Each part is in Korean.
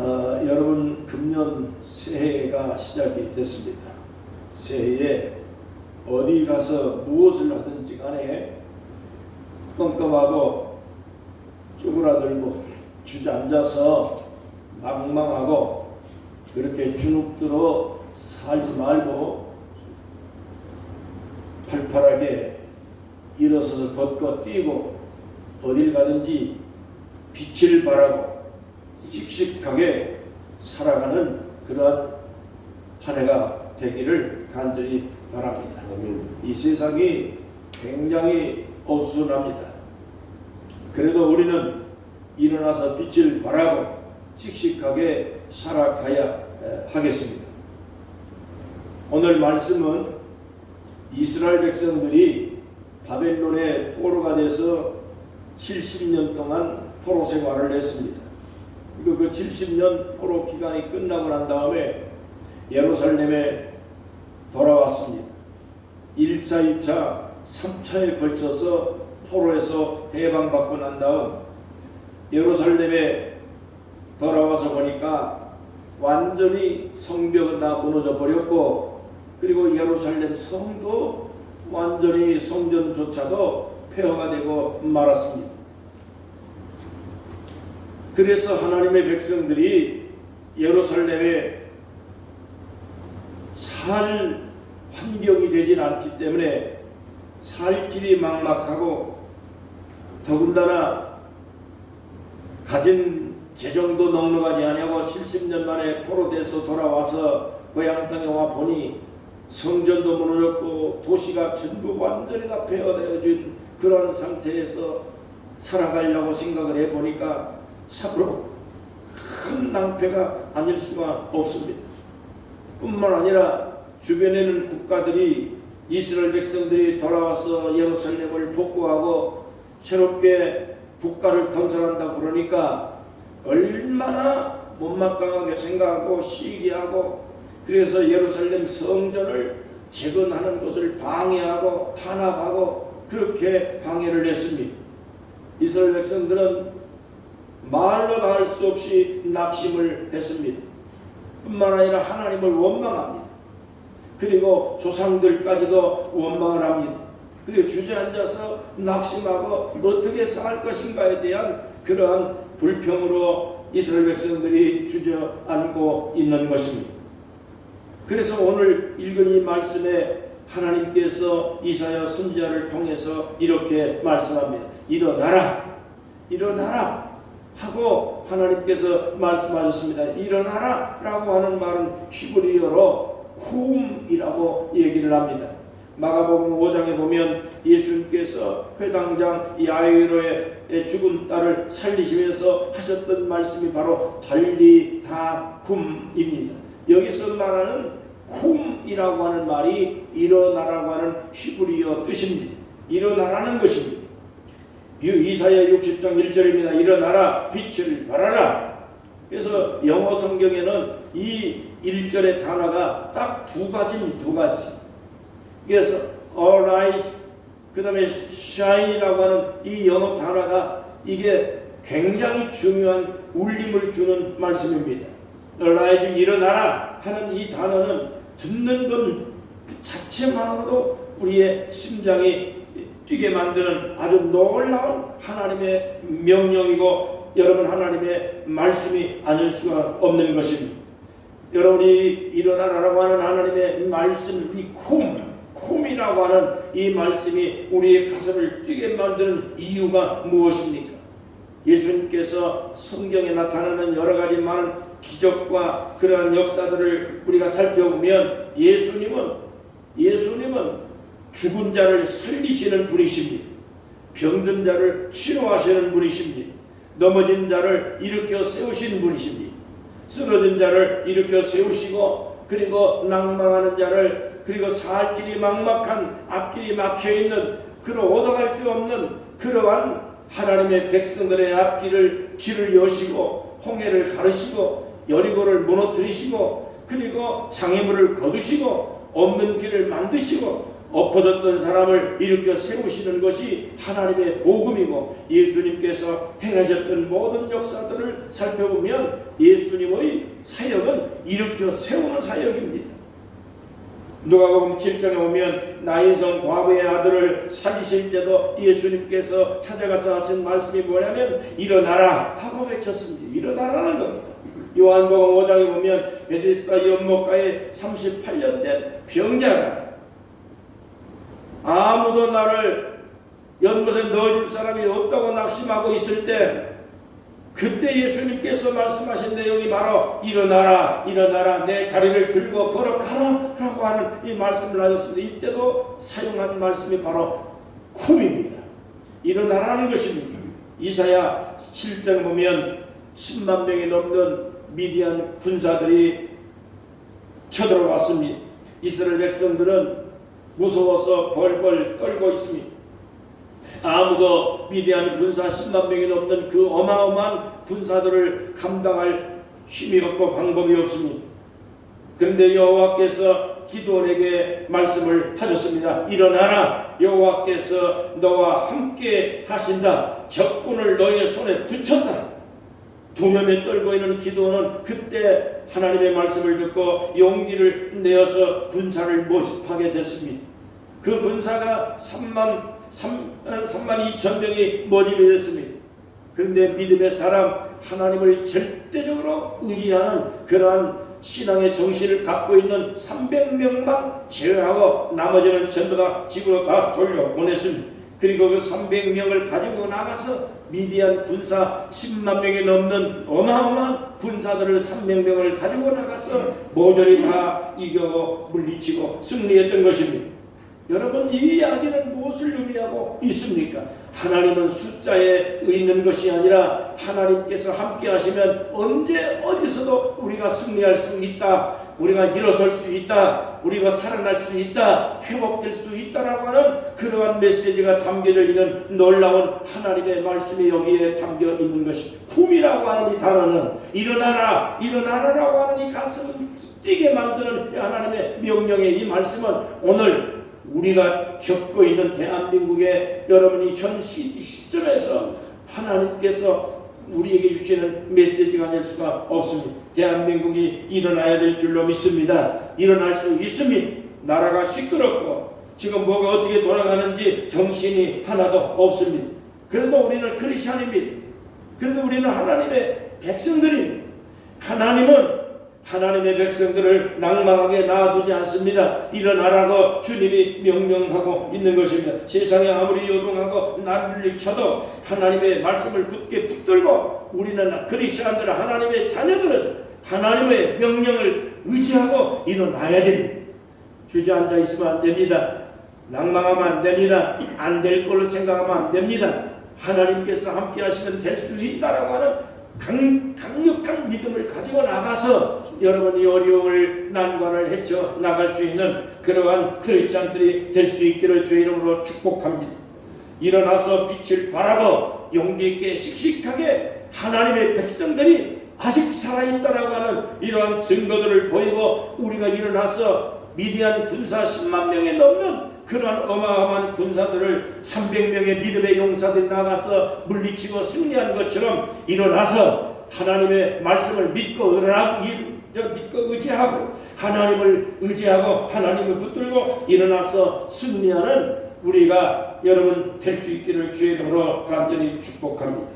여러분 금년 새해가 시작이 됐습니다. 새해에 어디 가서 무엇을 하든지 간에 껌껌하고 쪼그라들고 주저앉아서 망망하고 그렇게 주눅들어 살지 말고 팔팔하게 일어서서 걷고 뛰고 어딜 가든지 빛을 발하고 씩씩하게 살아가는 그러한 한 해가 되기를 간절히 바랍니다. 이 세상이 굉장히 어수선합니다. 그래도 우리는 일어나서 빛을 발하고 씩씩하게 살아가야 하겠습니다. 오늘 말씀은 이스라엘 백성들이 바벨론의 포로가 돼서 70년 동안 포로 생활을 했습니다. 그리고 그 70년 포로 기간이 끝나고 난 다음에 예루살렘에 돌아왔습니다. 1차, 2차, 3차에 걸쳐서 포로에서 해방받고 난 다음 예루살렘에 돌아와서 보니까 완전히 성벽은 다 무너져 버렸고, 그리고 예루살렘 성도 완전히 성전조차도 폐허가 되고 말았습니다. 그래서 하나님의 백성들이 예루살렘에 살 환경이 되진 않기 때문에 살 길이 막막하고, 더군다나 가진 재정도 넉넉하지 아니하고 70년 만에 포로돼서 돌아와서 고향 땅에 와 보니 성전도 무너졌고 도시가 전부 완전히 다 폐허되어진 그런 상태에서 살아가려고 생각을 해보니까 참으로 큰 낭패가 아닐 수가 없습니다. 뿐만 아니라 주변에는 국가들이 이스라엘 백성들이 돌아와서 예루살렘을 복구하고 새롭게 국가를 건설한다고 그러니까 얼마나 못마땅하게 생각하고 시기하고, 그래서 예루살렘 성전을 재건하는 것을 방해하고 탄압하고 그렇게 방해를 했습니다. 이스라엘 백성들은 말로 다 할 수 없이 낙심을 했습니다. 뿐만 아니라 하나님을 원망합니다. 그리고 조상들까지도 원망을 합니다. 그리고 주저앉아서 낙심하고 어떻게 살 것인가에 대한 그러한 불평으로 이스라엘 백성들이 주저앉고 있는 것입니다. 그래서 오늘 읽은 이 말씀에 하나님께서 이사야 선지자를 통해서 이렇게 말씀합니다. 일어나라, 일어나라 하고 하나님께서 말씀하셨습니다. 일어나라 라고 하는 말은 히브리어로 쿰이라고 얘기를 합니다. 마가복음 5장에 보면 예수님께서 회당장 야이로의 죽은 딸을 살리시면서 하셨던 말씀이 바로 달리다쿰입니다. 여기서 말하는 쿰이라고 하는 말이 일어나라고 하는 히브리어 뜻입니다. 일어나라는 것입니다. 이사야 60장 1절입니다. 일어나라, 빛을 발하라. 그래서 영어 성경에는 이 1절의 단어가 딱 두 가지입니다. 두 가지. 그래서 arise, 그 다음에 shine이라고 하는 이 영어 단어가 이게 굉장히 중요한 울림을 주는 말씀입니다. arise, 일어나라 하는 이 단어는 듣는 것 자체만으로도 우리의 심장이 뛰게 만드는 아주 놀라운 하나님의 명령이고, 여러분 하나님의 말씀이 아닐 수가 없는 것입니다. 여러분이 일어나라고 하는 하나님의 말씀, 이 쿰이라고 하는 이 말씀이 우리의 가슴을 뛰게 만드는 이유가 무엇입니까? 예수님께서 성경에 나타나는 여러 가지 많은 기적과 그러한 역사들을 우리가 살펴보면 예수님은 죽은 자를 살리시는 분이십니다. 병든 자를 치료하시는 분이십니다. 넘어진 자를 일으켜 세우시는 분이십니다. 쓰러진 자를 일으켜 세우시고, 그리고 낭망하는 자를, 그리고 살 길이 막막한 앞길이 막혀있는 그런 얻어갈 데 없는 그러한 하나님의 백성들의 길을 여시고 홍해를 가르시고 여리고를 무너뜨리시고, 그리고 장애물을 거두시고 없는 길을 만드시고 엎어졌던 사람을 일으켜 세우시는 것이 하나님의 복음이고, 예수님께서 행하셨던 모든 역사들을 살펴보면 예수님의 사역은 일으켜 세우는 사역입니다. 누가복음 7장에 보면 나인성 과부의 아들을 살리실 때도 예수님께서 찾아가서 하신 말씀이 뭐냐면 일어나라 하고 외쳤습니다. 일어나라는 겁니다. 요한복음 5장에 보면 베데스다 연못가에 38년 된 병자가 아무도 나를 연못에 넣어줄 사람이 없다고 낙심하고 있을 때, 그때 예수님께서 말씀하신 내용이 바로 일어나라 일어나라 내 자리를 들고 걸어가라 라고 하는 이 말씀을 하셨습니다. 이때도 사용한 말씀이 바로 쿰입니다. 일어나라는 것입니다. 이사야 7장에 보면 10만 명이 넘는 미디안 군사들이 쳐들어왔습니다. 이스라엘 백성들은 무서워서 벌벌 떨고 있습니다. 아무도 미디안 군사 10만 명이 넘는 그 어마어마한 군사들을 감당할 힘이 없고 방법이 없습니다. 그런데 여호와께서 기드온에게 말씀을 하셨습니다. 일어나라, 여호와께서 너와 함께 하신다. 적군을 너의 손에 붙였다. 두려움에 떨고 있는 기드온은 그때 하나님의 말씀을 듣고 용기를 내어서 군사를 모집하게 됐습니다. 그 군사가 3만 2천 명이 모집이 됐습니다. 그런데 믿음의 사람, 하나님을 절대적으로 의지하는 그러한 신앙의 정신을 갖고 있는 300명만 제외하고 나머지는 전부 다 집으로 다 돌려보냈습니다. 그리고 그 300명을 가지고 나가서 미디안 군사 10만 명이 넘는 어마어마한 군사들을 300명을 가지고 나가서 모조리 다 이겨 물리치고 승리했던 것입니다. 여러분, 이 이야기는 무엇을 의미하고 있습니까? 하나님은 숫자에 있는 것이 아니라 하나님께서 함께 하시면 언제 어디서도 우리가 승리할 수 있다, 우리가 일어설 수 있다, 우리가 살아날 수 있다, 회복될 수 있다라고 하는 그러한 메시지가 담겨져 있는 놀라운 하나님의 말씀이 여기에 담겨 있는 것입니다. 쿰이라고 하는 이 단어는 일어나라 일어나라라고 하는 이 가슴을 뛰게 만드는 하나님의 명령의 이 말씀은 오늘 우리가 겪고 있는 대한민국의 여러분이 현 시점에서 하나님께서 우리에게 주시는 메시지가 아닐 수가 없습니다. 대한민국이 일어나야 될 줄로 믿습니다. 일어날 수 있습니다. 나라가 시끄럽고 지금 뭐가 어떻게 돌아가는지 정신이 하나도 없습니다. 그래도 우리는 크리스찬입니다. 그래도 우리는 하나님의 백성들입니다. 하나님은 하나님의 백성들을 낭망하게 놔두지 않습니다. 일어나라고 주님이 명령하고 있는 것입니다. 세상에 아무리 요동하고 난리를 쳐도 하나님의 말씀을 굳게 붙들고 우리는 그리스도인들, 하나님의 자녀들은 하나님의 명령을 의지하고 일어나야 됩니다. 주저앉아 있으면 안 됩니다. 낭망하면 안 됩니다. 안 될 걸로 생각하면 안 됩니다. 하나님께서 함께 하시면 될 수 있다라고 하는 강력한 믿음을 가지고 나가서 여러분이 어려움을 난관을 헤쳐 나갈 수 있는 그러한 크리스찬들이 될 수 있기를 주의 이름으로 축복합니다. 일어나서 빛을 발하고 용기 있게 씩씩하게 하나님의 백성들이 아직 살아있다라고 하는 이러한 증거들을 보이고 우리가 일어나서 미디안 군사 10만 명이 넘는 그러한 어마어마한 군사들을 300명의 믿음의 용사들이 나가서 물리치고 승리한 것처럼 일어나서 하나님의 말씀을 믿고 의지하고 하나님을 의지하고 하나님을 붙들고 일어나서 승리하는 우리가 여러분 될 수 있기를 주의 이름으로 간절히 축복합니다.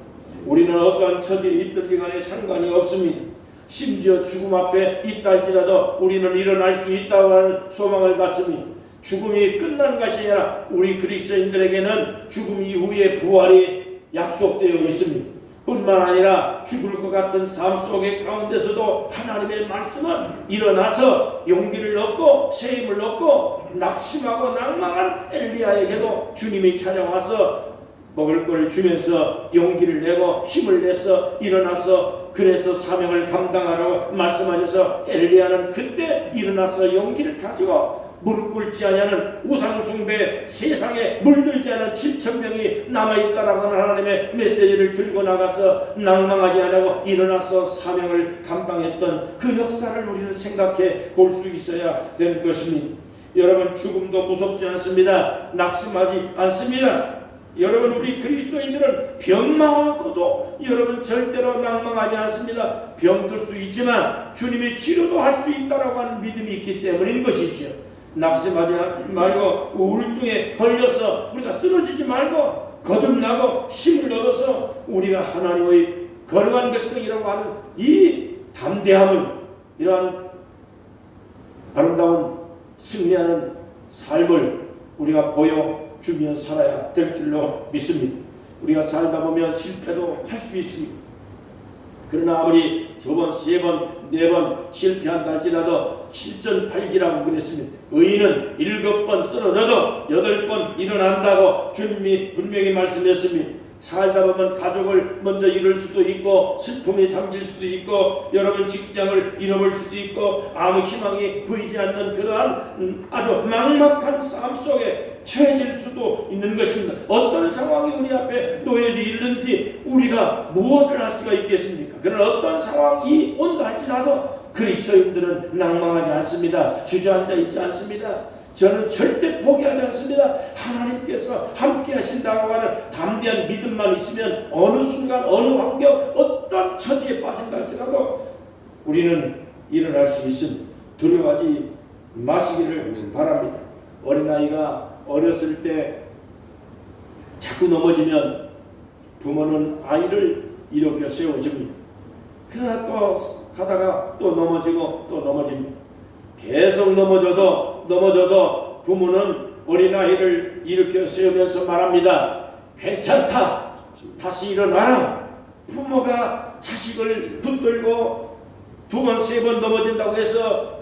우리는 어떠한 처지에 있든지 간에 상관이 없습니다. 심지어 죽음 앞에 있다 할지라도 우리는 일어날 수 있다고 하는 소망을 갖습니다. 죽음이 끝난 것이 아니라 우리 그리스도인들에게는 죽음 이후의 부활이 약속되어 있습니다. 뿐만 아니라 죽을 것 같은 삶 속의 가운데서도 하나님의 말씀은 일어나서 용기를 얻고 새 힘을 얻고 낙심하고 낭망한 엘리야에게도 주님이 찾아와서 먹을 걸 주면서 용기를 내고 힘을 내서 일어나서 그래서 사명을 감당하라고 말씀하셔서 엘리야는 그때 일어나서 용기를 가지고 무릎 꿇지 아니하는 우상숭배 세상에 물들지 않은 7,000명이 남아있다라고 하는 하나님의 메시지를 들고 나가서 낭망하지 않고 일어나서 사명을 감당했던 그 역사를 우리는 생각해 볼 수 있어야 되는 것입니다. 여러분 죽음도 무섭지 않습니다. 낙심하지 않습니다. 여러분 우리 그리스도인들은 병망하고도 여러분 절대로 낭망하지 않습니다. 병들 수 있지만 주님이 치료도 할 수 있다라고 하는 믿음이 있기 때문인 것이죠. 낙심하지 말고 우울증에 걸려서 우리가 쓰러지지 말고 거듭나고 힘을 얻어서 우리가 하나님의 거룩한 백성이라고 하는 이 담대함을, 이러한 아름다운 승리하는 삶을 우리가 보여주며 살아야 될 줄로 믿습니다. 우리가 살다 보면 실패도 할 수 있습니다. 그러나 아무리 2번, 3번, 4번 실패한다 할지라도 7전8기라고 그랬습니다. 의인은 7번 쓰러져도 8번 일어난다고 주님이 분명히 말씀했습니다. 살다 보면 가족을 먼저 잃을 수도 있고 슬픔에 잠길 수도 있고 여러분 직장을 잃어버릴 수도 있고 아무 희망이 보이지 않는 그러한 아주 막막한 삶 속에 처해질 수도 있는 것입니다. 어떤 상황이 우리 앞에 놓여져 있는지 우리가 무엇을 할 수가 있겠습니까? 그러나 어떤 상황이 온다 할지라도 그리스도인들은 낭망하지 않습니다. 주저앉아 있지 않습니다. 저는 절대 포기하지 않습니다. 하나님께서 함께 하신다고 하는 담대한 믿음만 있으면 어느 순간 어느 환경 어떤 처지에 빠진다 할지라도 우리는 일어날 수 있습니다. 두려워하지 마시기를 바랍니다. 어린아이가 어렸을 때 자꾸 넘어지면 부모는 아이를 일으켜 세워줍니다. 그러나 또 가다가 또 넘어지고 또 넘어집니다. 계속 넘어져도 부모는 어린아이를 일으켜 세우면서 말합니다. 괜찮다. 다시 일어나라. 부모가 자식을 붙들고 2번, 3번 넘어진다고 해서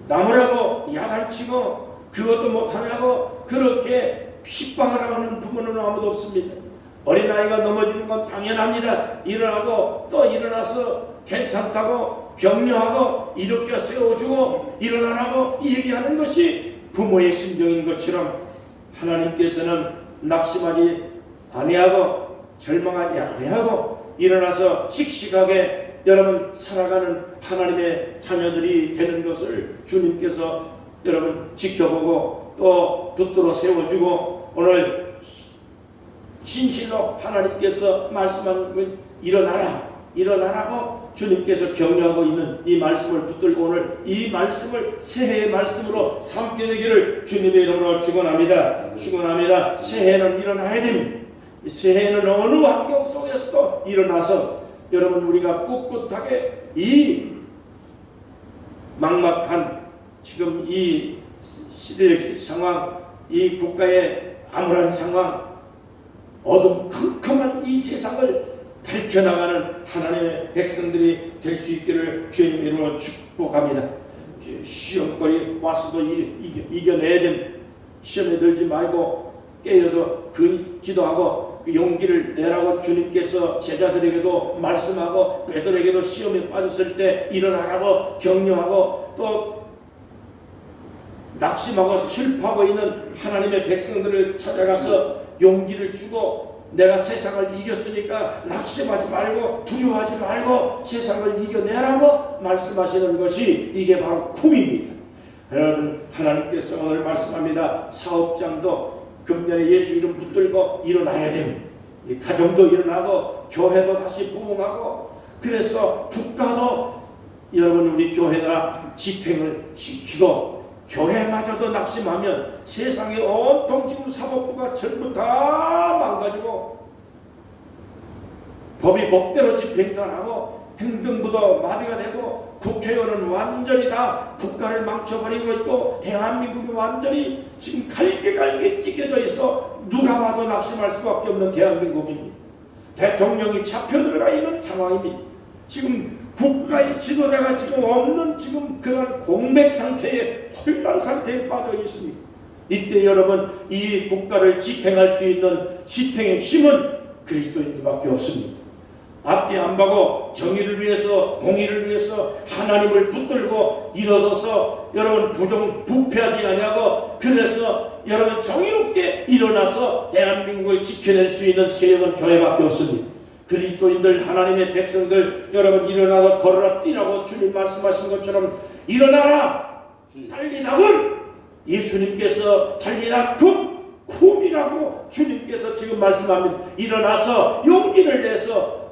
나무라고 야단치고 그것도 못하냐고 그렇게 핍박을 하는 부모는 아무도 없습니다. 어린아이가 넘어지는 건 당연합니다. 일어나고 또 일어나서 괜찮다고 격려하고 일으켜 세워주고 일어나라고 얘기하는 것이 부모의 심정인 것처럼 하나님께서는 낙심하지 아니하고 절망하지 아니하고 일어나서 씩씩하게 여러분 살아가는 하나님의 자녀들이 되는 것을 주님께서 여러분 지켜보고 또 붙들어 세워주고 오늘 진실로 하나님께서 말씀한 일어나라고 주님께서 격려하고 있는 이 말씀을 붙들고 오늘 이 말씀을 새해의 말씀으로 삼게 되기를 주님의 이름으로 축원합니다. 축원합니다. 새해는 일어나야 됩니다. 새해는 어느 환경 속에서도 일어나서 여러분 우리가 꿋꿋하게 이 막막한 지금 이 시대의 상황, 이 국가의 암울한 상황, 어둠컴컴한 이 세상을 밝혀나가는 하나님의 백성들이 될 수 있기를 주님의 이름으로 축복합니다. 시험거리 왔어도 이겨내야 됩니다. 시험에 들지 말고 깨어서 기도하고 그 용기를 내라고 주님께서 제자들에게도 말씀하고 베드로에게도 시험에 빠졌을 때 일어나라고 격려하고 또 낙심하고 실패하고 있는 하나님의 백성들을 찾아가서 용기를 주고 내가 세상을 이겼으니까 낙심하지 말고 두려워하지 말고 세상을 이겨내라고 말씀하시는 것이 이게 바로 쿰입니다. 여러분 하나님께서 오늘 말씀합니다. 사업장도 금년에 예수 이름 붙들고 일어나야 됩니다. 가정도 일어나고 교회도 다시 부흥하고 그래서 국가도 여러분 우리 교회가 집행을 시키고 교회마저도 낙심하면 세상에 온통 지금 사법부가 전부 다 망가지고 법이 법대로 집행도 안 하고 행정부도 마비가 되고 국회의원은 완전히 다 국가를 망쳐버리고 있고 대한민국이 완전히 지금 갈게 찢겨져 있어 누가 봐도 낙심할 수밖에 없는 대한민국입니다. 대통령이 잡혀들어가 있는 상황입니다. 지금 국가의 지도자가 지금 없는 지금 그런 공백 상태에 혼란 상태에 빠져 있습니다. 이때 여러분 이 국가를 지탱할 수 있는 지탱의 힘은 그리스도인들밖에 없습니다. 앞뒤 안 보고 정의를 위해서 공의를 위해서 하나님을 붙들고 일어서서 여러분 부패하지 아니하고 그래서 여러분 정의롭게 일어나서 대한민국을 지켜낼 수 있는 세력은 교회밖에 없습니다. 그리스도인들 하나님의 백성들 여러분 일어나서 걸어라 뛰라고 주님 말씀하신 것처럼 일어나라 달리 나군 예수님께서 달리라 쿰이라고 주님께서 지금 말씀합니다. 일어나서 용기를 내서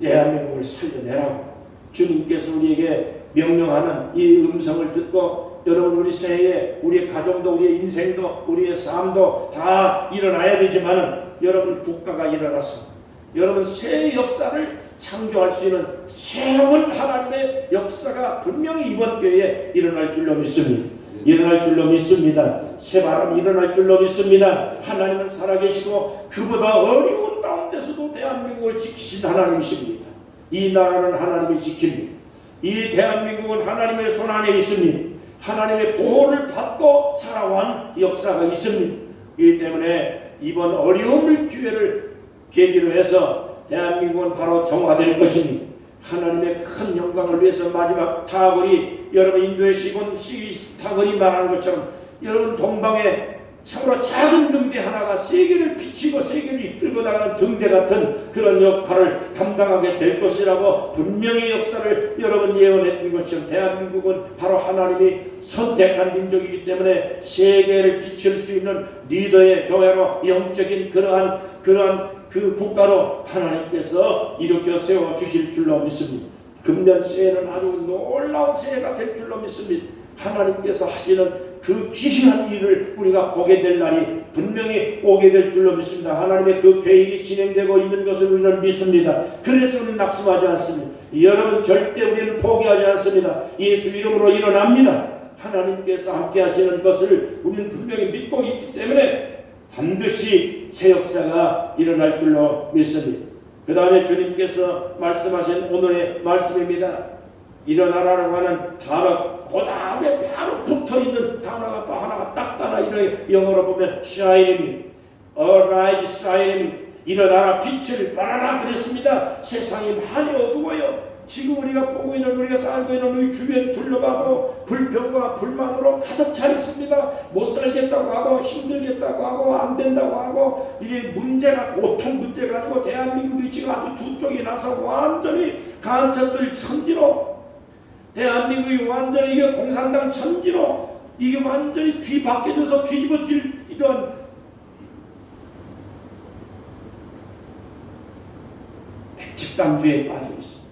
대한민국을 살려내라고 주님께서 우리에게 명령하는 이 음성을 듣고 여러분 우리 새해에 우리의 가정도 우리의 인생도 우리의 삶도 다 일어나야 되지만은 여러분 국가가 일어나서 여러분 새 역사를 창조할 수 있는 새로운 하나님의 역사가 분명히 이번 교회에 일어날 줄로 믿습니다. 일어날 줄로 믿습니다. 새바람이 일어날 줄로 믿습니다. 하나님은 살아계시고 그보다 어려운 가운데서도 대한민국을 지키신 하나님이십니다. 이 나라는 하나님이 지킵니다. 이 대한민국은 하나님의 손 안에 있습니다. 하나님의 보호를 받고 살아온 역사가 있습니다. 이 때문에 이번 어려움을 기회를 계기로 해서 대한민국은 바로 정화될 것이니 하나님의 큰 영광을 위해서 마지막 타거리 여러분 인도의 시군 타거리 말하는 것처럼 여러분 동방에 참으로 작은 등대 하나가 세계를 비치고 세계를 이끌고 나가는 등대 같은 그런 역할을 감당하게 될 것이라고 분명히 역사를 여러분 예언했던 것처럼 대한민국은 바로 하나님이 선택한 민족이기 때문에 세계를 비칠 수 있는 리더의 교회로 영적인 그러한 그 국가로 하나님께서 일으켜 세워 주실 줄로 믿습니다. 금년 새해는 아주 놀라운 새해가 될 줄로 믿습니다. 하나님께서 하시는 그 기이한 일을 우리가 보게 될 날이 분명히 오게 될 줄로 믿습니다. 하나님의 그 계획이 진행되고 있는 것을 우리는 믿습니다. 그래서 우리는 낙심하지 않습니다. 여러분 절대 우리는 포기하지 않습니다. 예수 이름으로 일어납니다. 하나님께서 함께 하시는 것을 우리는 분명히 믿고 있기 때문에 반드시 새 역사가 일어날 줄로 믿습니다. 그 다음에 주님께서 말씀하신 오늘의 말씀입니다. 일어나라고 하는 단어 그 다음에 바로 붙어있는 단어가 또 하나가 딱 하나 영어로 보면 shine입니다. arise shine입니다. 일어나라 빛을 발하라 그랬습니다. 세상이 많이 어두워요. 지금 우리가 보고 있는 우리가 살고 있는 우리 주변 둘러봐도 불평과 불만으로 가득 차 있습니다. 못 살겠다고 하고 힘들겠다고 하고 안 된다고 하고 이게 문제가 보통 문제가 아니고 대한민국이 지금 아주 두 쪽이 나서 완전히 간첩들 천지로 대한민국이 완전히 이게 공산당 천지로 이게 완전히 뒤바뀌어져서 뒤집어질 이런 백집단주에 빠져 있습니다.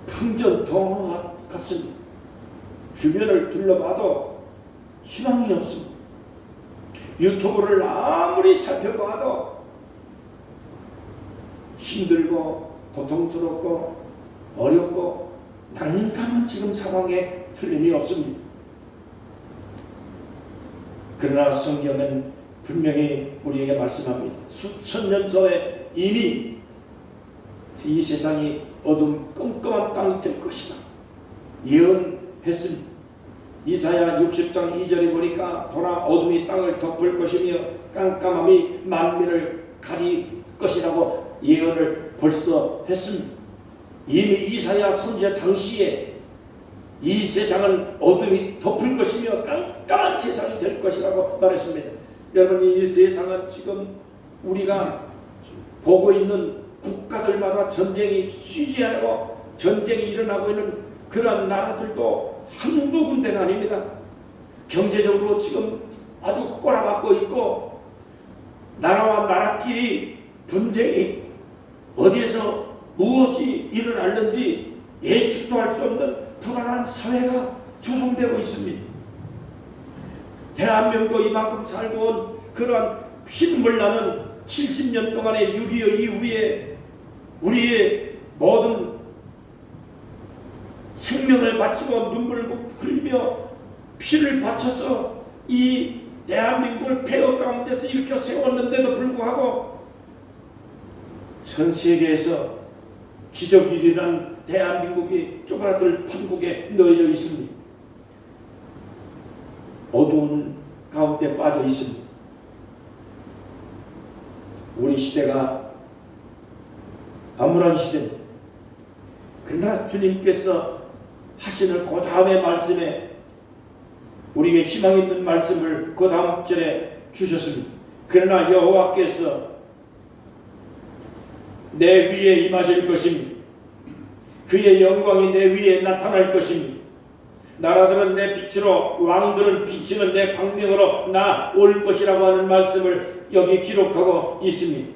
풍전등화 같습니다. 주변을 둘러봐도 희망이 없습니다. 유튜브를 아무리 살펴봐도 힘들고 고통스럽고 어렵고 난감한 지금 상황에 틀림이 없습니다. 그러나 성경은 분명히 우리에게 말씀합니다. 수천 년 전에 이미 이 세상이 어둠 깜깜한 땅이 될 것이다 예언했습니다. 이사야 60장 2절에 보니까 보라 어둠이 땅을 덮을 것이며 깜깜함이 만민을 가릴 것이라고 예언을 벌써 했습니다. 이미 이사야 선지자 당시에 이 세상은 어둠이 덮을 것이며 깜깜한 세상이 될 것이라고 말했습니다. 여러분 이 세상은 지금 우리가 보고 있는 국가들마다 전쟁이 쉬지 않고 전쟁이 일어나고 있는 그런 나라들도 한두 군데가 아닙니다. 경제적으로 지금 아주 꼬라박고 있고 나라와 나라끼리 분쟁이 어디에서 무엇이 일어날는지 예측도 할 수 없는 불안한 사회가 조성되고 있습니다. 대한민국도 이만큼 살고 온 그러한 핏물 나는 70년 동안의 6.25 이후에 우리의 모든 생명을 바치고 눈물을 흘리며 피를 바쳐서 이 대한민국을 폐허 가운데서 일으켜 세웠는데도 불구하고 전 세계에서 기적이 일어난 대한민국이 쪼그라들 판국에 놓여져 있습니다. 어두운 가운데 빠져 있습니다. 우리 시대가 암울한 시대입니다. 그러나 주님께서 하시는 그 다음의 말씀에 우리에게 희망 있는 말씀을 그 다음 절에 주셨습니다. 그러나 여호와께서 내 위에 임하실 것이니 그의 영광이 내 위에 나타날 것이니 나라들은 내 빛으로 왕들은 비치는 내 광명으로 나 올 것이라고 하는 말씀을 여기 기록하고 있습니다.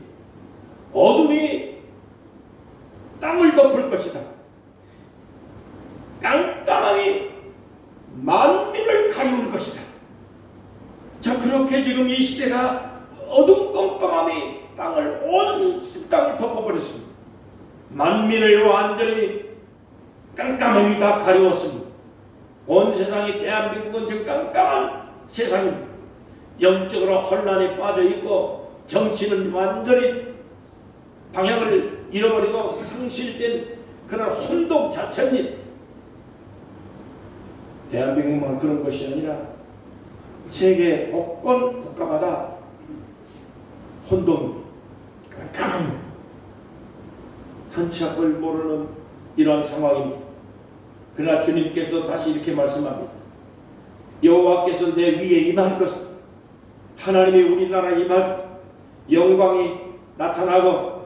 어둠이 땅을 덮을 것이다. 깜깜함이 만민을 가리울 것이다. 자, 그렇게 지금 이 시대가 어둠깜깜함이 온 땅을 덮어버렸습니다. 만민을 완전히 깜깜함이 다 가리웠습니다. 온 세상이 대한민국은 지금 깜깜한 세상입니다. 영적으로 혼란에 빠져 있고 정치는 완전히 방향을 잃어버리고 상실된 그런 혼동 자체입니다. 대한민국만 그런 것이 아니라 세계 곳곳 국가마다 혼동입니다. 깜깜한 한치 앞을 모르는 이러한 상황입니다. 그러나 주님께서 다시 이렇게 말씀합니다. 여호와께서 내 위에 임할 것은 하나님이 우리나라에 임할 영광이 나타나고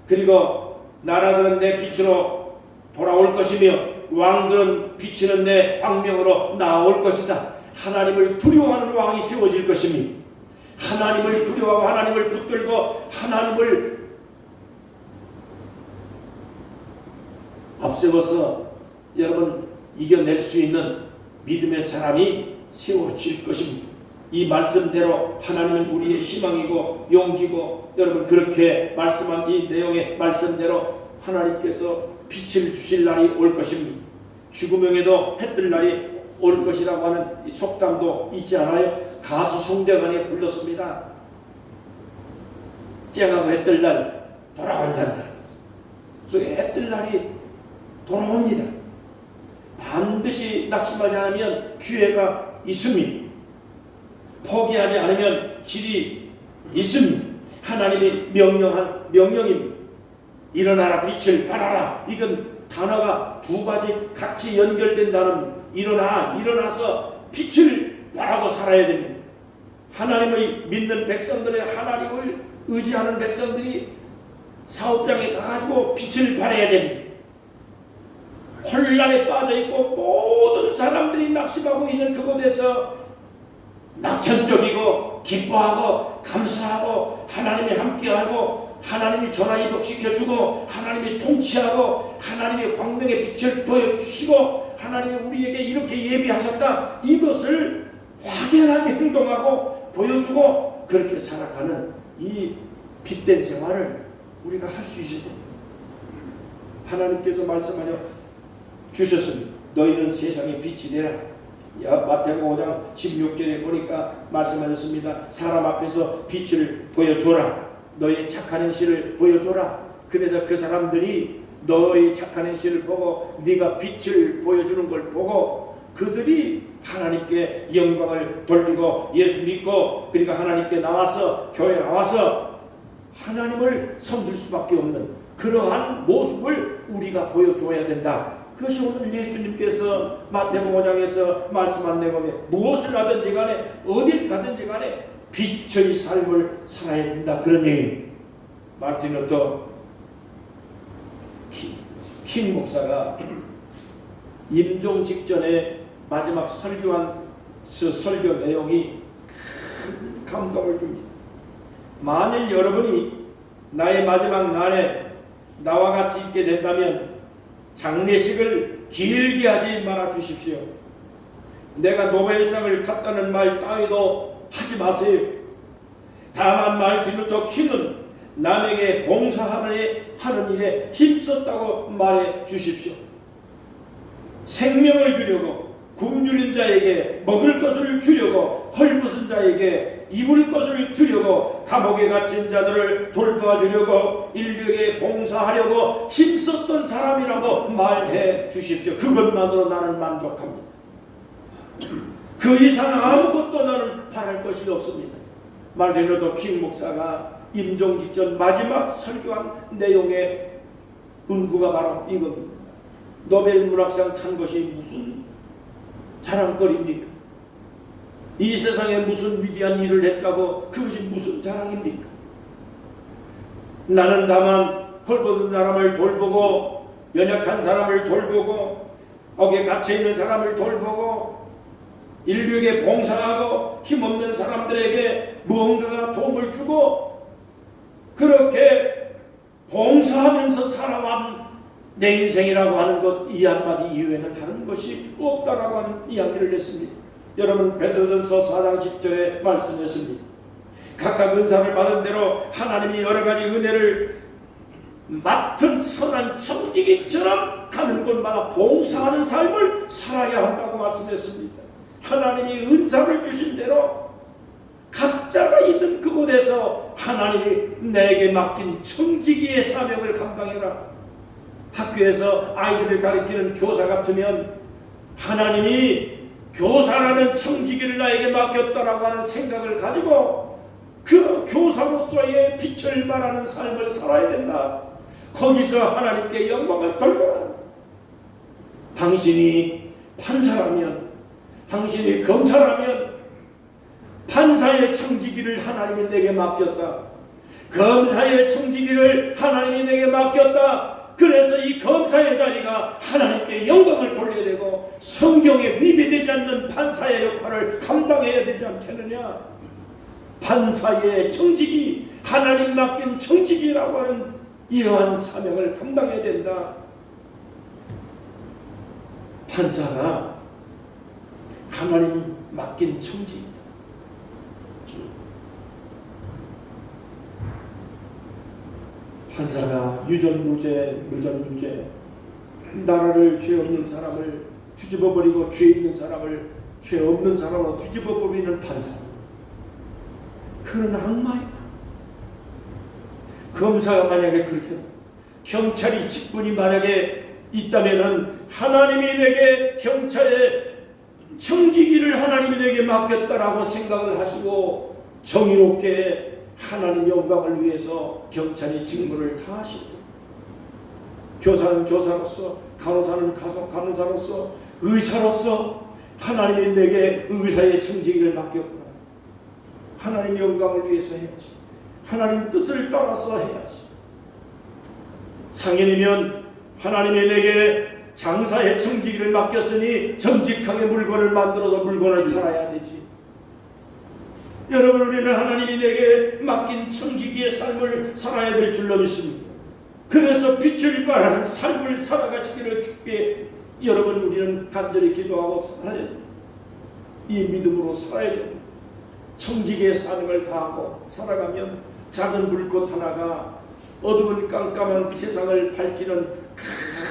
그리고 나라들은 내 빛으로 돌아올 것이며 왕들은 비치는 내 광명으로 나올 것이다. 하나님을 두려워하는 왕이 세워질 것입니다. 하나님을 두려워하고 하나님을 붙들고 하나님을 앞세워서 여러분 이겨낼 수 있는 믿음의 사람이 세워질 것입니다. 이 말씀대로 하나님은 우리의 희망이고 용기고 여러분 그렇게 말씀한 이 내용의 말씀대로 하나님께서 빛을 주실 날이 올 것입니다. 죽음에도 해 뜰 날이 올 것이라고 하는 이 속담도 있지 않아요? 가수 송대관이 불렀습니다. 쨍하고 해 뜰 날 돌아온단다. 그 해 뜰 날이 돌아옵니다. 반드시 낙심하지 않으면 기회가 있습니다. 포기하지 않으면 길이 있습니다. 하나님이 명령한 명령입니다. 일어나라 빛을 발하라. 이건 단어가 두 가지 같이 연결된 단어입니다. 일어나서 빛을 발하고 살아야 됩니다. 하나님을 믿는 백성들의 하나님을 의지하는 백성들이 사업장에 가가지고 빛을 발해야 됩니다. 혼란에 빠져있고 모든 사람들이 낙심하고 있는 그곳에서 낙천적이고 기뻐하고 감사하고 하나님이 함께하고 하나님이 전화이복시켜주고 하나님이 통치하고 하나님의 광명의 빛을 보여주시고 하나님이 우리에게 이렇게 예비하셨다. 이것을 확연하게 행동하고 보여주고 그렇게 살아가는 이 빛된 생활을 우리가 할 수 있어야 됩니다. 하나님께서 말씀하여 주셨습니다. 너희는 세상의 빛이 되라. 마태복음 5장 16절에 보니까 말씀하셨습니다. 사람 앞에서 빛을 보여줘라. 너의 착한 행실을 보여줘라. 그래서 그 사람들이 너의 착한 행실을 보고 네가 빛을 보여주는 걸 보고 그들이 하나님께 영광을 돌리고 예수 믿고 그러니까 하나님께 나와서 교회 나와서 하나님을 섬길 수밖에 없는 그러한 모습을 우리가 보여줘야 된다. 그것이 오늘 예수님께서 마태복음 5장에서 말씀한 내용에 무엇을 하든지 간에 어딜 가든지 간에 빛의 삶을 살아야 된다. 그런 얘기입니다. 마틴 루터 킹 목사가 임종 직전에 마지막 설교한 설교 내용이 큰 감동을 줍니다. 만일 여러분이 나의 마지막 날에 나와 같이 있게 된다면 장례식을 길게 하지 말아 주십시오. 내가 노벨상을 탔다는 말 따위도 하지 마세요. 다만 마틴 루터 킹은 남에게 봉사하는 일에 힘썼다고 말해 주십시오. 생명을 주려고 굶주린 자에게 먹을 것을 주려고 헐벗은 자에게 입을 것을 주려고 감옥에 갇힌 자들을 돌봐주려고 인류에게 봉사하려고 힘썼던 사람이라고 말해 주십시오. 그것만으로 나는 만족합니다. 그 이상 아무것도 나는 바랄 것이 없습니다. 마틴 루터 킹 목사가 임종 직전 마지막 설교한 내용의 문구가 바로 이겁니다. 노벨 문학상 탄 것이 무슨 자랑거리입니까? 이 세상에 무슨 위대한 일을 했다고 그것이 무슨 자랑입니까? 나는 다만 헐벗은 사람을 돌보고 연약한 사람을 돌보고 거기에 갇혀있는 사람을 돌보고 인류에게 봉사하고 힘없는 사람들에게 무언가 도움을 주고 그렇게 봉사하면서 살아온 내 인생이라고 하는 것 이 한마디 이외에는 다른 것이 없다라고 하는 이야기를 했습니다. 여러분 베드로전서 4장 10절에 말씀했습니다. 각각 은사를 받은 대로 하나님이 여러 가지 은혜를 맡은 선한 청지기처럼 가는 곳마다 봉사하는 삶을 살아야 한다고 말씀했습니다. 하나님이 은사를 주신 대로 각자가 있는 그곳에서 하나님이 내게 맡긴 청지기의 사명을 감당해라. 학교에서 아이들을 가르치는 교사 같으면 하나님이 교사라는 청지기를 나에게 맡겼다라고 하는 생각을 가지고 그 교사로서의 빛을 발하는 삶을 살아야 된다. 거기서 하나님께 영광을 돌려라. 당신이 판사라면, 당신이 검사라면 판사의 청지기를 하나님이 내게 맡겼다. 검사의 청지기를 하나님이 내게 맡겼다. 그래서 이 검사의 자리가 하나님께 영광을 돌려야 되고 성경에 위배되지 않는 판사의 역할을 감당해야 되지 않겠느냐. 판사의 청지기, 하나님 맡긴 청지기라고 하는 이러한 사명을 감당해야 된다. 판사가 하나님 맡긴 청지기다. 판사가 유전무죄, 무전유죄, 나라를 죄 없는 사람을 뒤집어버리고 죄 있는 사람을 죄 없는 사람으로 뒤집어버리는 판사. 그런 악마야. 검사가 만약에 그렇게 경찰이 직분이 만약에 있다면은 하나님이 내게 경찰의 청지기를 하나님이 내게 맡겼다라고 생각을 하시고 정의롭게 하나님 영광을 위해서 경찰이 직무를 다하시고 교사는 교사로서 간호사는 간호사로서 의사로서 하나님이 내게 의사의 청지기를 맡겼구나. 하나님 영광을 위해서 해야지. 하나님 뜻을 따라서 해야지. 상인이면 하나님이 내게 장사의 청지기를 맡겼으니 정직하게 물건을 만들어서 물건을 팔아야 되지. 여러분 우리는 하나님이 내게 맡긴 청지기의 삶을 살아야 될 줄로 믿습니다. 그래서 빛을 발하는 삶을 살아가시기를 주께 여러분 우리는 간절히 기도하고 살아야 됩니다. 이 믿음으로 살아야 됩니다. 청지기의 사명을 다하고 살아가면 작은 불꽃 하나가 어두운 깜깜한 세상을 밝히는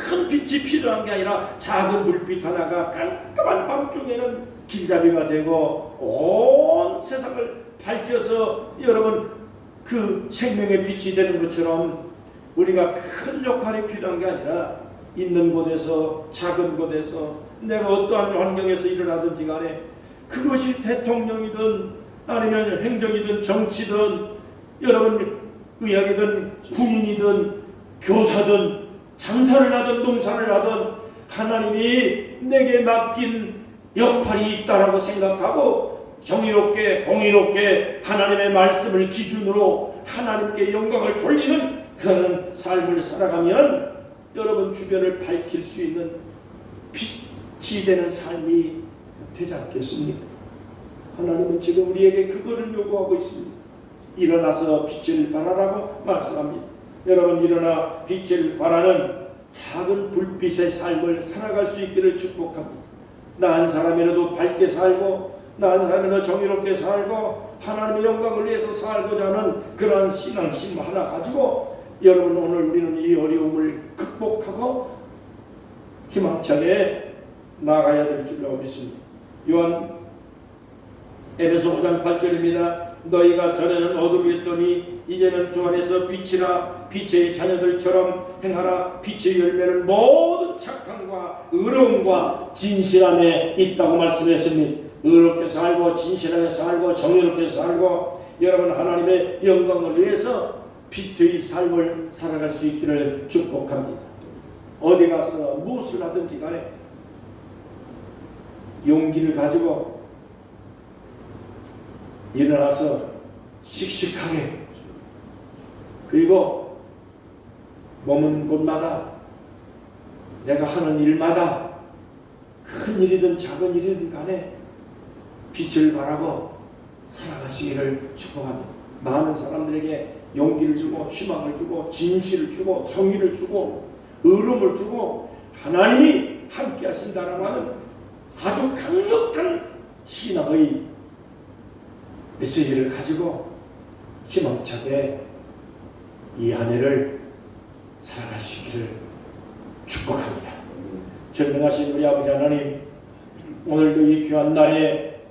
큰 빛이 필요한 게 아니라 작은 불빛 하나가 깜깜한 밤중에는 길잡이가 되고 온 세상을 밝혀서 여러분 그 생명의 빛이 되는 것처럼 우리가 큰 역할이 필요한 게 아니라 있는 곳에서 작은 곳에서 내가 어떠한 환경에서 일어나든지 간에 그것이 대통령이든 아니면 행정이든 정치든 여러분 의학이든 군인이든 교사든 장사를 하든 농사를 하든 하나님이 내게 맡긴 역할이 있다라고 생각하고 정의롭게 공의롭게 하나님의 말씀을 기준으로 하나님께 영광을 돌리는 그런 삶을 살아가면 여러분 주변을 밝힐 수 있는 빛이 되는 삶이 되지 않겠습니까? 하나님은 지금 우리에게 그거를 요구하고 있습니다. 일어나서 빛을 발하라고 말씀합니다. 여러분 일어나 빛을 발하는 작은 불빛의 삶을 살아갈 수 있기를 축복합니다. 나 한 사람이라도 밝게 살고 나 한 사람이라도 정의롭게 살고 하나님의 영광을 위해서 살고자 하는 그러한 신앙심 하나 가지고 여러분 오늘 우리는 이 어려움을 극복하고 희망차게 나아가야 될 줄로 믿습니다. 요한 에베소 5장 8절입니다. 너희가 전에는 어둠이었더니 이제는 주 안에서 빛이라 빛의 자녀들처럼 행하라. 빛의 열매는 모든 착함과 의로움과 진실함에 있다고 말씀했습니다. 의롭게 살고 진실하게 살고 정의롭게 살고 여러분 하나님의 영광을 위해서 빛의 삶을 살아갈 수 있기를 축복합니다. 어디 가서 무엇을 하든지 간에 용기를 가지고 일어나서 씩씩하게 그리고 머문 곳마다 내가 하는 일마다 큰 일이든 작은 일이든 간에 빛을 발하고 살아가시기를 축복합니다. 많은 사람들에게 용기를 주고 희망을 주고 진실을 주고 정의를 주고 의로움을 주고 하나님이 함께 하신다라고 하는 아주 강력한 신앙의 메시지를 가지고 희망차게 이 한 해를 살아갈 수 있기를 축복합니다. 전능하신 우리 아버지 하나님, 오늘도 이 귀한 날에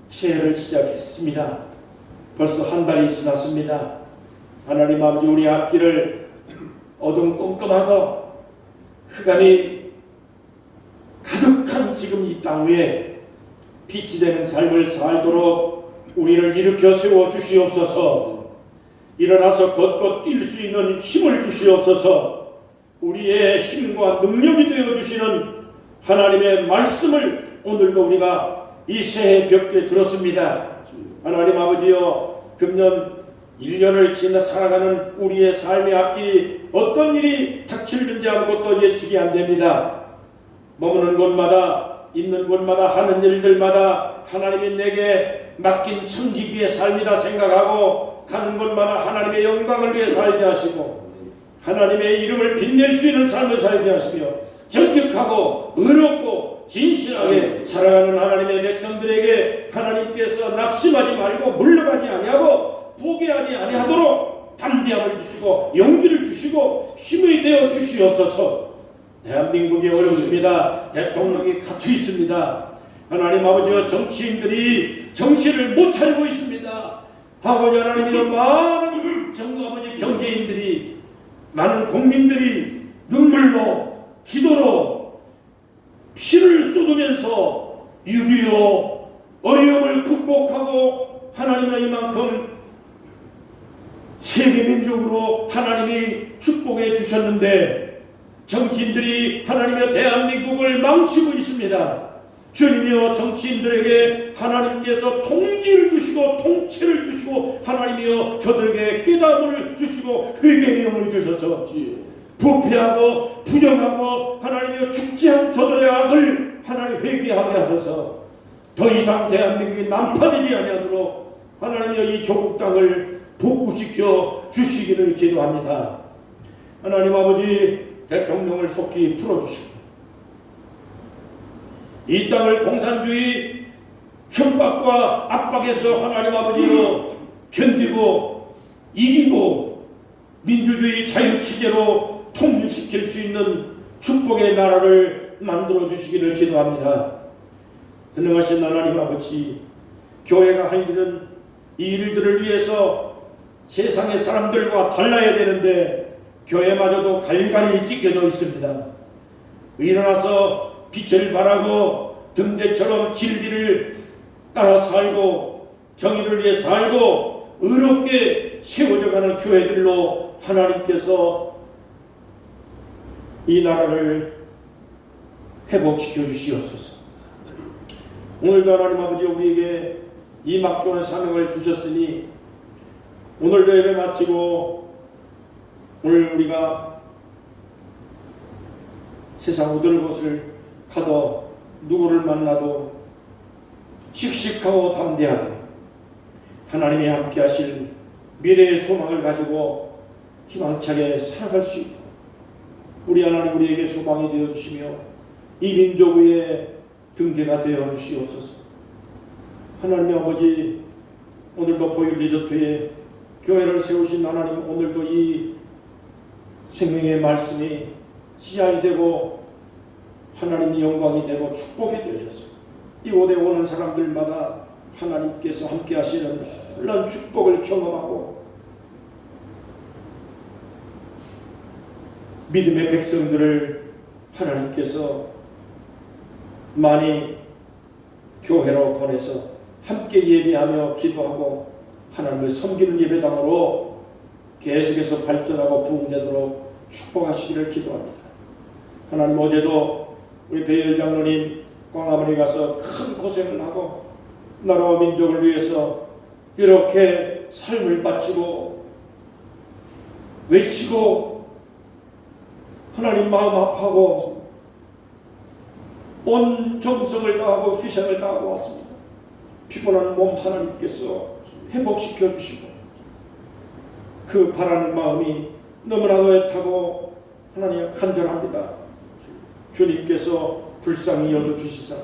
새해를 시작했습니다. 벌써 한 달이 지났습니다. 하나님 아버지, 우리 앞길을 어둠컴컴하고 흑암이 가득한 지금 이 땅 위에 빛이 되는 삶을 살도록 우리를 일으켜 세워 주시옵소서. 일어나서 걷고 뛸 수 있는 힘을 주시옵소서. 우리의 힘과 능력이 되어 주시는 하나님의 말씀을 오늘도 우리가 이 새해 벽에 들었습니다. 하나님 아버지여, 금년 1년을 지나 살아가는 우리의 삶의 앞길이 어떤 일이 닥칠는지 아무것도 예측이 안 됩니다. 머무는 곳마다, 있는 곳마다, 하는 일들마다 하나님이 내게 맡긴 청지기의 삶이다 생각하고 가는 곳마다 하나님의 영광을 위해 살게 하시고 하나님의 이름을 빛낼 수 있는 삶을 살게 하시며 정직하고 의롭고 진실하게 살아가는 하나님의 백성들에게 하나님께서 낙심하지 말고 물러가지 아니하고 포기하지 아니하도록 담대함을 주시고 용기를 주시고 힘이 되어 주시옵소서. 대한민국이 어렵습니다. 대통령이 갇혀 있습니다. 하나님 아버지와 정치인들이 정신을 못 차리고 있습니다. 아버지 하나님이여, 많은 아버지 경제인들이, 많은 국민들이 눈물로 기도로 피를 쏟으면서 유리요 어려움을 극복하고 하나님의 이만큼 세계민족으로 하나님이 축복해 주셨는데 정치인들이 하나님의 대한민국을 망치고 있습니다. 주님이여, 정치인들에게 하나님께서 통지를 주시고 통치를 주시고 하나님이여 저들에게 깨달음을 주시고 회개의 영을 주셔서 부패하고 부정하고 하나님이여 죽지 않은 저들의 악을 하나님 회개하게 하셔서 더 이상 대한민국이 난파되지 아니하도록 하나님이여 이 조국 땅을 복구시켜 주시기를 기도합니다. 하나님 아버지, 대통령을 속히 풀어주시고 이 땅을 공산주의 협박과 압박에서 하나님 아버지로 견디고 이기고 민주주의 자유체제로 통일시킬 수 있는 축복의 나라를 만들어 주시기를 기도합니다. 전능하신 하나님 아버지, 교회가 할 일은 이 일들을 위해서 세상의 사람들과 달라야 되는데 교회마저도 갈갈이 찢겨져 있습니다. 일어나서 빛을 발하고 등대처럼 진리를 따라 살고 정의를 위해 살고 의롭게 세워져가는 교회들로 하나님께서 이 나라를 회복시켜 주시옵소서. 오늘도 하나님 아버지, 우리에게 이 막중한 사명을 주셨으니 오늘도 예배 마치고 오늘 우리가 세상 어떤 곳을 가도 누구를 만나도 씩씩하고 담대하게 하나님이 함께 하실 미래의 소망을 가지고 희망차게 살아갈 수 있고 우리 하나님 우리에게 소망이 되어주시며 이 민족 위에 등대가 되어주시옵소서. 하나님 아버지, 오늘도 보일 리조트에 교회를 세우신 하나님, 오늘도 이 생명의 말씀이 시작이 되고 하나님의 영광이 되고 축복이 되어져서 이곳에 오는 사람들마다 하나님께서 함께 하시는 놀라운 축복을 경험하고 믿음의 백성들을 하나님께서 많이 교회로 보내서 함께 예배하며 기도하고 하나님을 섬기는 예배당으로 계속해서 발전하고 부흥되도록 축복하시기를 기도합니다. 하나님, 어제도 우리 배열 장로님 광화문에 가서 큰 고생을 하고 나라와 민족을 위해서 이렇게 삶을 바치고 외치고 하나님 마음 아파하고 온 정성을 다하고 희생을 다하고 왔습니다. 피곤한 몸 하나님께서 회복시켜 주시고 그 바라는 마음이 너무나도 애타고 하나님 간절합니다. 주님께서 불쌍히 여겨주시사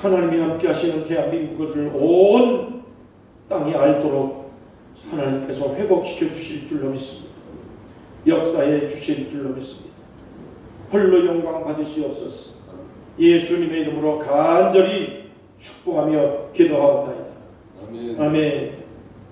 하나님이 함께 하시는 대한민국을 온 땅이 알도록 하나님께서 회복시켜 주실 줄로 믿습니다. 역사해 주실 줄로 믿습니다. 홀로 영광 받으시옵소서. 예수님의 이름으로 간절히 축복하며 기도하옵나이다. 아멘. 아멘.